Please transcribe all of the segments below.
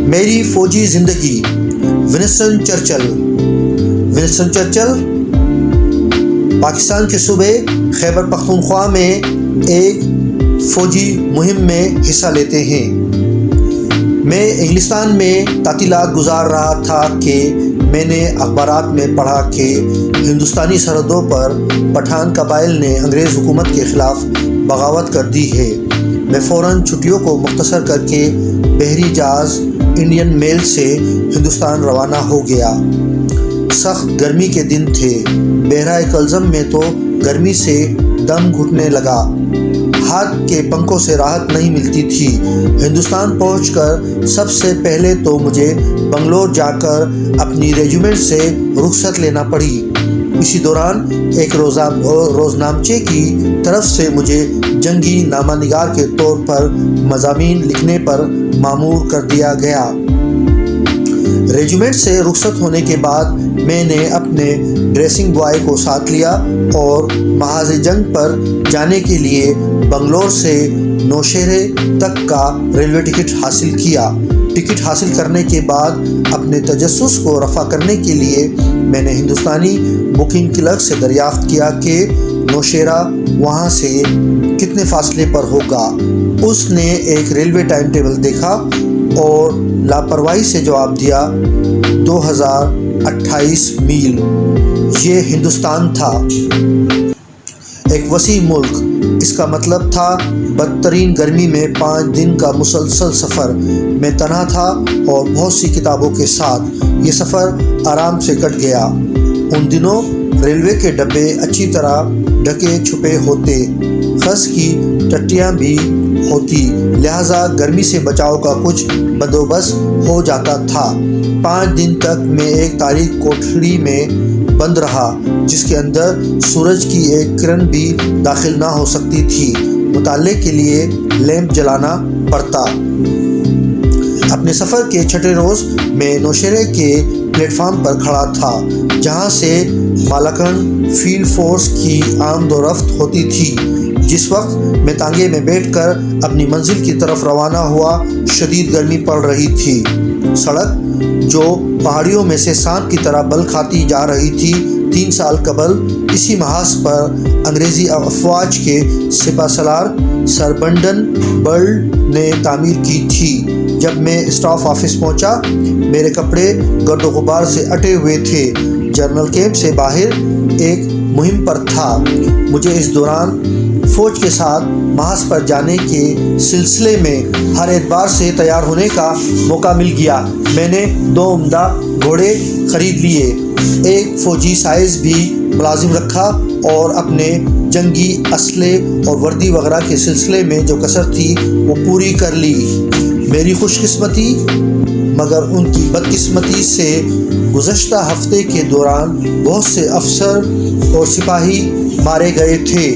میری فوجی زندگی، Winston Churchill. Winston Churchill Pakistan کے صوبے خیبر پختونخوا میں ایک فوجی مہم میں حصہ لیتے ہیں۔ میں انگلستان میں تعطیلات گزار رہا تھا کہ میں نے اخبارات میں پڑھا کہ ہندوستانی سرحدوں پر پٹھان قبائل نے انگریز حکومت کے خلاف بغاوت کر دی ہے۔ میں فوراً چھٹیوں کو مختصر کر کے بحری جہاز انڈین میل سے ہندوستان روانہ ہو گیا۔ سخت گرمی کے دن تھے۔ بحرۂ کلزم میں تو گرمی سے دم گھٹنے لگا، ہاتھ کے پنکھوں سے راحت نہیں ملتی تھی۔ ہندوستان پہنچ کر سب سے پہلے تو مجھے بنگلور جا کر اپنی ریجیمنٹ سے رخصت لینا پڑی۔ اسی دوران ایک روزنامچے کی طرف سے مجھے جنگی نامہ نگار کے طور پر مضامین لکھنے پر مامور کر دیا گیا۔ ریجیمنٹ سے رخصت ہونے کے بعد میں نے اپنے ڈریسنگ بوائے کو ساتھ لیا اور محاذ جنگ پر جانے کے لیے بنگلور سے نوشہرے تک کا ریلوے ٹکٹ حاصل کیا۔ ٹکٹ حاصل کرنے کے بعد اپنے تجسس کو رفع کرنے کے لیے میں نے ہندوستانی بکنگ کلرک سے دریافت کیا کہ نوشہرہ وہاں سے کتنے فاصلے پر ہوگا۔ اس نے ایک ریلوے ٹائم ٹیبل دیکھا اور لاپرواہی سے جواب دیا 2028 میل۔ یہ ہندوستان تھا، ایک وسیع ملک۔ اس کا مطلب تھا بدترین گرمی میں 5 دن کا مسلسل سفر۔ میں تنہا تھا اور بہت سی کتابوں کے ساتھ۔ یہ سفر آرام سے کٹ گیا۔ ان دنوں ریلوے کے ڈبے اچھی طرح ڈھکے چھپے ہوتے، خس کی ٹٹیاں بھی ہوتی، لہذا گرمی سے بچاؤ کا کچھ بندوبست ہو جاتا تھا۔ 5 دن تک میں ایک تاریک کوٹھڑی میں بند رہا جس کے اندر سورج کی ایک کرن بھی داخل نہ ہو سکتی تھی۔ مطالعے کے لیے لیمپ جلانا پڑتا۔ اپنے سفر کے 6 روز میں نوشہرے کے پلیٹ فارم پر کھڑا تھا جہاں سے مالاکنڈ فیلڈ فورس کی آمد و رفت ہوتی تھی۔ جس وقت میں تانگے میں بیٹھ کر اپنی منزل کی طرف روانہ ہوا، شدید گرمی پڑ رہی تھی۔ سڑک جو پہاڑیوں میں سے سانپ کی طرح بل کھاتی جا رہی تھی، 3 سال قبل اسی محاذ پر انگریزی افواج کے سپہ سالار سر بنڈن برلڈ نے تعمیر کی تھی۔ جب میں اسٹاف آفس پہنچا، میرے کپڑے گرد و غبار سے اٹے ہوئے تھے۔ جنرل کیمپ سے باہر ایک مہم پر تھا۔ مجھے اس دوران فوج کے ساتھ محاذ پر جانے کے سلسلے میں ہر اعتبار سے تیار ہونے کا موقع مل گیا۔ میں نے 2 عمدہ گھوڑے خرید لیے، ایک فوجی سائز بھی ملازم رکھا اور اپنے جنگی اسلحے اور وردی وغیرہ کے سلسلے میں جو کسر تھی وہ پوری کر لی۔ میری خوش قسمتی مگر ان کی بدقسمتی سے گزشتہ ہفتے کے دوران بہت سے افسر اور سپاہی مارے گئے تھے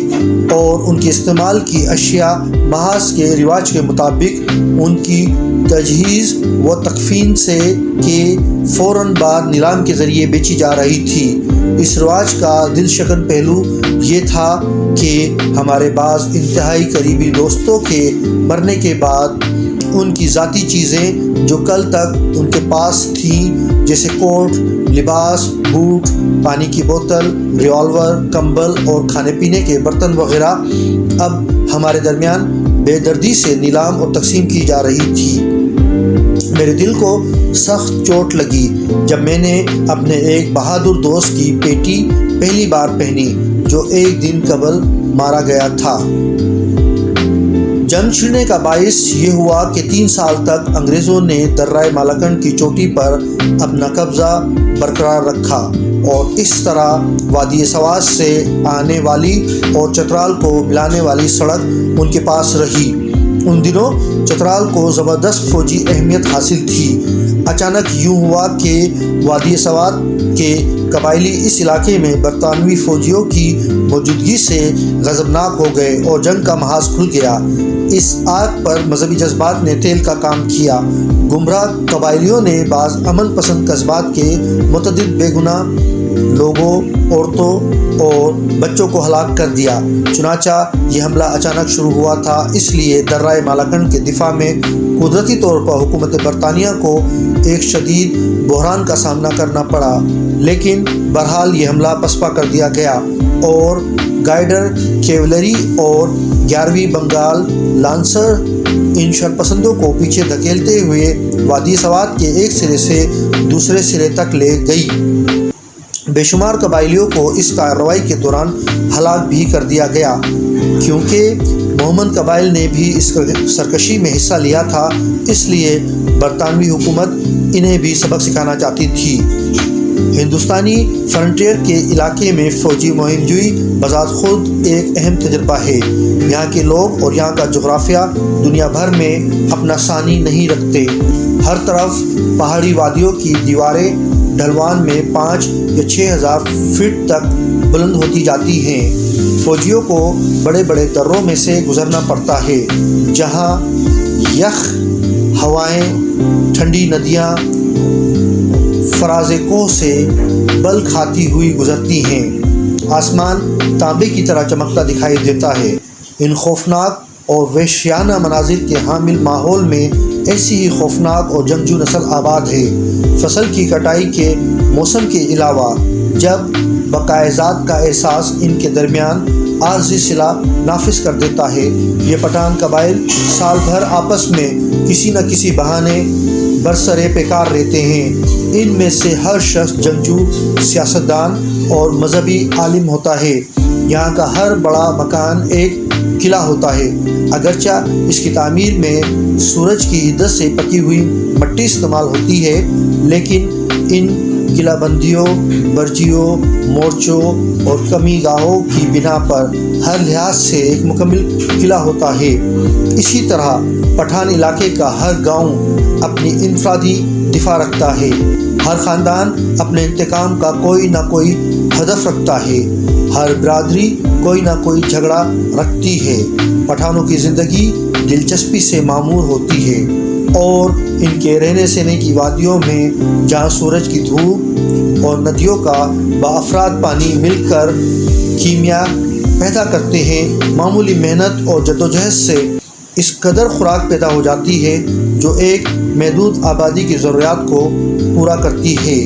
اور ان کے استعمال کی اشیاء محاذ کے رواج کے مطابق ان کی تجہیز و تکفین سے کہ فوراً بعد نیلام کے ذریعے بیچی جا رہی تھی۔ اس رواج کا دل شکن پہلو یہ تھا کہ ہمارے بعض انتہائی قریبی دوستوں کے مرنے کے بعد ان کی ذاتی چیزیں جو کل تک ان کے پاس تھیں، جیسے کوٹ، لباس، بوٹ، پانی کی بوتل، ریوالور، کمبل اور کھانے پینے کے برتن وغیرہ، اب ہمارے درمیان بے دردی سے نیلام اور تقسیم کی جا رہی تھی۔ میرے دل کو سخت چوٹ لگی جب میں نے اپنے ایک بہادر دوست کی پیٹی پہلی بار پہنی جو 1 دن قبل مارا گیا تھا۔ جنگ چھڑنے کا باعث یہ ہوا کہ 3 سال تک انگریزوں نے درہ مالاکنڈ کی چوٹی پر اپنا قبضہ برقرار رکھا اور اس طرح وادی سواز سے آنے والی اور چترال کو ملانے والی سڑک ان کے پاس رہی۔ ان دنوں چترال کو زبردست فوجی اہمیت حاصل تھی۔ اچانک یوں ہوا کہ وادی سوات کے قبائلی اس علاقے میں برطانوی فوجیوں کی موجودگی سے غضبناک ہو گئے اور جنگ کا محاذ کھل گیا۔ اس آگ پر مذہبی جذبات نے تیل کا کام کیا۔ گمراہ قبائلیوں نے بعض امن پسند قصبات کے متعدد بے گناہ لوگوں، عورتوں اور بچوں کو ہلاک کر دیا۔ چنانچہ یہ حملہ اچانک شروع ہوا تھا، اس لیے درہ مالاکنڈ کے دفاع میں قدرتی طور پر حکومت برطانیہ کو ایک شدید بحران کا سامنا کرنا پڑا، لیکن بہرحال یہ حملہ پسپا کر دیا گیا اور گائیڈر کیولری اور 11ویں بنگال لانسر ان شرپسندوں کو پیچھے دھکیلتے ہوئے وادی سوات کے ایک سرے سے دوسرے سرے تک لے گئی۔ بے شمار قبائلیوں کو اس کارروائی کے دوران ہلاک بھی کر دیا گیا، کیونکہ مومن قبائل نے بھی اس سرکشی میں حصہ لیا تھا، اس لیے برطانوی حکومت انہیں بھی سبق سکھانا چاہتی تھی۔ ہندوستانی فرنٹیئر کے علاقے میں فوجی مہم جوئی بذات خود ایک اہم تجربہ ہے۔ یہاں کے لوگ اور یہاں کا جغرافیہ دنیا بھر میں اپنا ثانی نہیں رکھتے۔ ہر طرف پہاڑی وادیوں کی دیواریں ڈھلوان میں 5 یا 6 ہزار فٹ تک بلند ہوتی جاتی ہیں۔ فوجیوں کو بڑے بڑے دروں میں سے گزرنا پڑتا ہے، جہاں یخ ہوائیں، ٹھنڈی ندیاں فراز کوہ سے بل کھاتی ہوئی گزرتی ہیں۔ آسمان تانبے کی طرح چمکتا دکھائی دیتا ہے۔ ان خوفناک اور وحشیانہ مناظر کے حامل ماحول میں ایسی ہی خوفناک اور جنگجو نسل آباد ہے۔ فصل کی کٹائی کے موسم کے علاوہ جب بقائے ذات کا احساس ان کے درمیان عارضی صلہ نافذ کر دیتا ہے، یہ پٹھان قبائل سال بھر آپس میں کسی نہ کسی بہانے برسرے پیکار رہتے ہیں۔ ان میں سے ہر شخص جنگجو، سیاستدان اور مذہبی عالم ہوتا ہے۔ یہاں کا ہر بڑا مکان ایک قلعہ ہوتا ہے، اگرچہ اس کی تعمیر میں سورج کی حدت سے پکی ہوئی مٹی استعمال ہوتی ہے، لیکن ان قلعہ بندیوں، برجیوں، مورچوں اور کمی گاہوں کی بنا پر ہر لحاظ سے ایک مکمل قلعہ ہوتا ہے۔ اسی طرح پٹھان علاقے کا ہر گاؤں اپنی انفرادی دفاع رکھتا ہے۔ ہر خاندان اپنے انتقام کا کوئی نہ کوئی ہدف رکھتا ہے۔ ہر برادری کوئی نہ کوئی جھگڑا رکھتی ہے۔ پٹھانوں کی زندگی دلچسپی سے معمور ہوتی ہے، اور ان کے رہنے سہنے کی وادیوں میں جہاں سورج کی دھوپ اور ندیوں کا بافراد پانی مل کر کیمیا پیدا کرتے ہیں، معمولی محنت اور جدوجہد سے اس قدر خوراک پیدا ہو جاتی ہے جو ایک محدود آبادی کی ضروریات کو پورا کرتی ہے۔